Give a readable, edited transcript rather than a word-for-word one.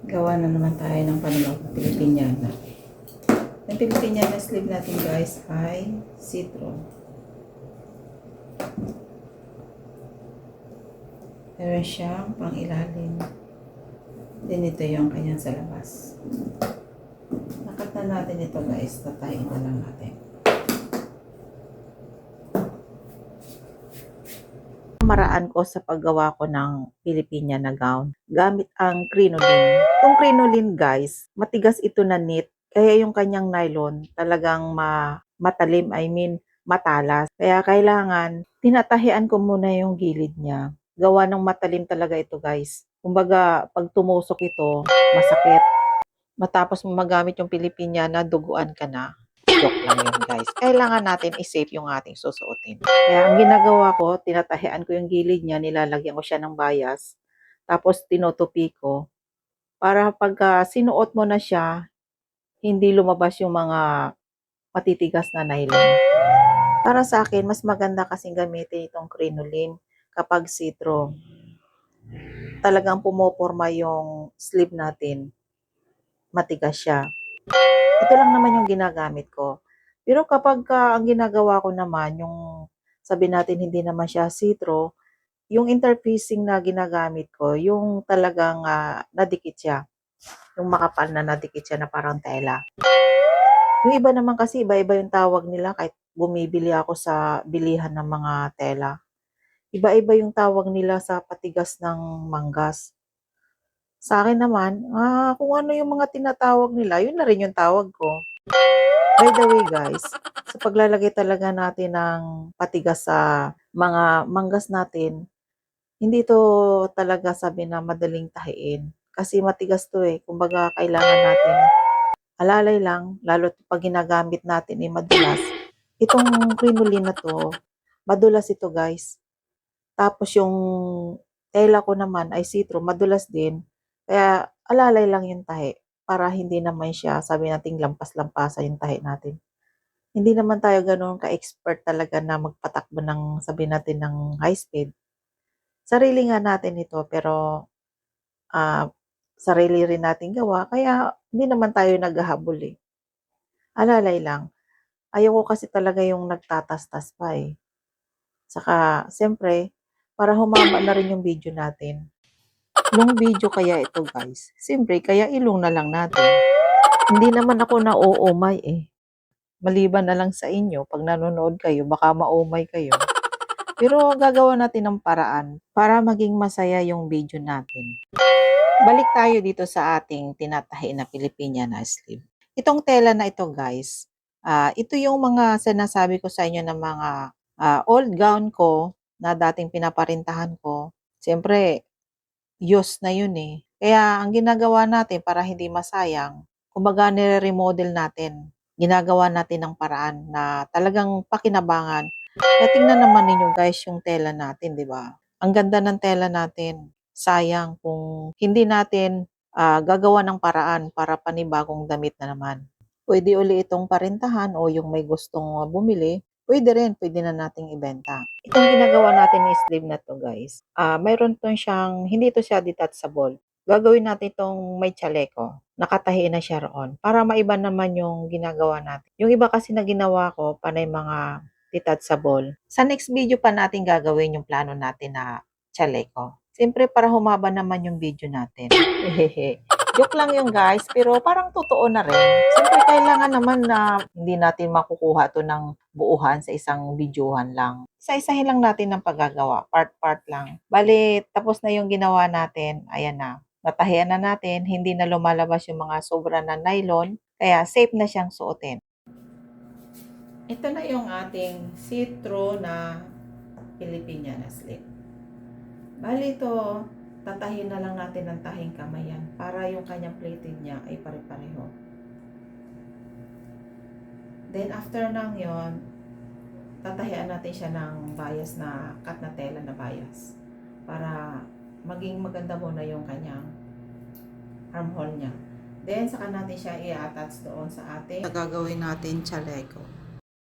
Gawa na naman tayo ng panulog na Pilipiniana. Ang Pilipiniana sleeve natin guys ay citron. Meron siyang pang ilalim. Then ito yung kanyang sa labas. Nakat na natin ito guys. Tatayin na lang natin. Maraan ko sa paggawa ko ng Filipiniana gown gamit ang crinoline. Itong crinoline guys, matigas ito na knit. Kaya yung kanyang nylon talagang matalim, matalas. Kaya kailangan tinatahian ko muna yung gilid niya. Gawa ng matalim talaga ito guys. Kumbaga, pag tumusok ito, masakit. Matapos mo magamit yung Filipiniana, duguan ka na. Joke lang yun guys. Kailangan natin i-save yung ating susuotin. Kaya ang ginagawa ko, tinatahian ko yung gilid niya, nilalagyan ko siya ng bias. Tapos tinutupi ko. Para pagka sinuot mo na siya, hindi lumabas yung mga matitigas na nylon. Para sa akin, mas maganda kasing gamitin itong crinoline kapag citro. Talagang pumoporma yung sleeve natin. Matigas siya. Ito lang naman yung ginagamit ko. Pero kapag ang ginagawa ko naman, yung sabi natin hindi naman siya citro, yung interfacing na ginagamit ko, yung talagang nadikit siya. Yung makapal na nadikit siya na parang tela. Yung iba naman kasi, iba-iba yung tawag nila kahit bumibili ako sa bilihan ng mga tela. Iba-iba yung tawag nila sa patigas ng manggas. Sa akin naman, kung ano yung mga tinatawag nila, yun na rin yung tawag ko. By the way guys, sa paglalagay talaga natin ng patigas sa mga manggas natin, hindi to talaga sabi na madaling tahiin. Kasi matigas to eh. Kumbaga kailangan natin alalay lang, lalo pag ginagamit natin ay madulas. Itong crinoline na to, madulas ito guys. Tapos yung tela ko naman ay citro, madulas din. Kaya alalay lang yung tahi para hindi naman siya, sabi natin lampas-lampasan yung tahi natin. Hindi naman tayo ganoon ka-expert talaga na magpatakbo ng sabi natin ng high speed. Sarili nga natin ito pero sarili rin natin gawa kaya hindi naman tayo naghahabol eh. Alalay lang. Ayaw ko kasi talaga yung nagtatastas pa eh. Saka siyempre para humaba na rin yung video natin. Long video kaya ito guys. Siyempre kaya ilong na lang natin. Hindi naman ako na-oomay eh. Maliban na lang sa inyo, pag nanonood kayo, baka maumay kayo. Pero gagawa natin ng paraan para maging masaya yung video natin. Balik tayo dito sa ating tinatahi na Filipiniana sleeve. Itong tela na ito guys, ito yung mga sinasabi ko sa inyo ng mga old gown ko na dating pinaparintahan ko. Siyempre, use na yun eh. Kaya ang ginagawa natin para hindi masayang, kumbaga nire-remodel natin. Ginagawa natin ng paraan na talagang pakinabangan. Kaya tingnan naman ninyo guys yung tela natin, di ba? Ang ganda ng tela natin. Sayang kung hindi natin gagawa ng paraan para panibagong damit na naman. Pwede uli itong parintahan o yung may gustong bumili, pwede na nating ibenta. Itong ginagawa natin ni sleeve na to guys, mayroon to siyang, hindi to siya detachable. Gagawin natin itong may chaleko. Nakatahi na siya roon. Para maiba naman yung ginagawa natin. Yung iba kasi na ginawa ko, panay mga detachable. Sa next video pa natin gagawin yung plano natin na chaleko. Siyempre para humaba naman yung video natin. Hehehe. Joke lang yung guys, pero parang totoo na rin. Siyempre kailangan naman na hindi natin makukuha to ng buuhan sa isang videohan lang. Isa-isahin lang natin ng paggagawa, part-part lang. Bali, tapos na yung ginawa natin, ayan na. Natahian na natin, hindi na lumalabas yung mga sobra na nylon, kaya safe na siyang suotin. Ito na yung ating citro na Filipiniana sleeve. Bali ito, tatahin na lang natin ng tahing kamayan para yung kanyang plated niya ay pare-pareho. Then after nang yon, tatahian natin siya ng bias na cut na tela na bias para maging maganda muna yung kanyang armhole niya. Then saka natin siya i-attach doon sa ating gagawin natin chaleko.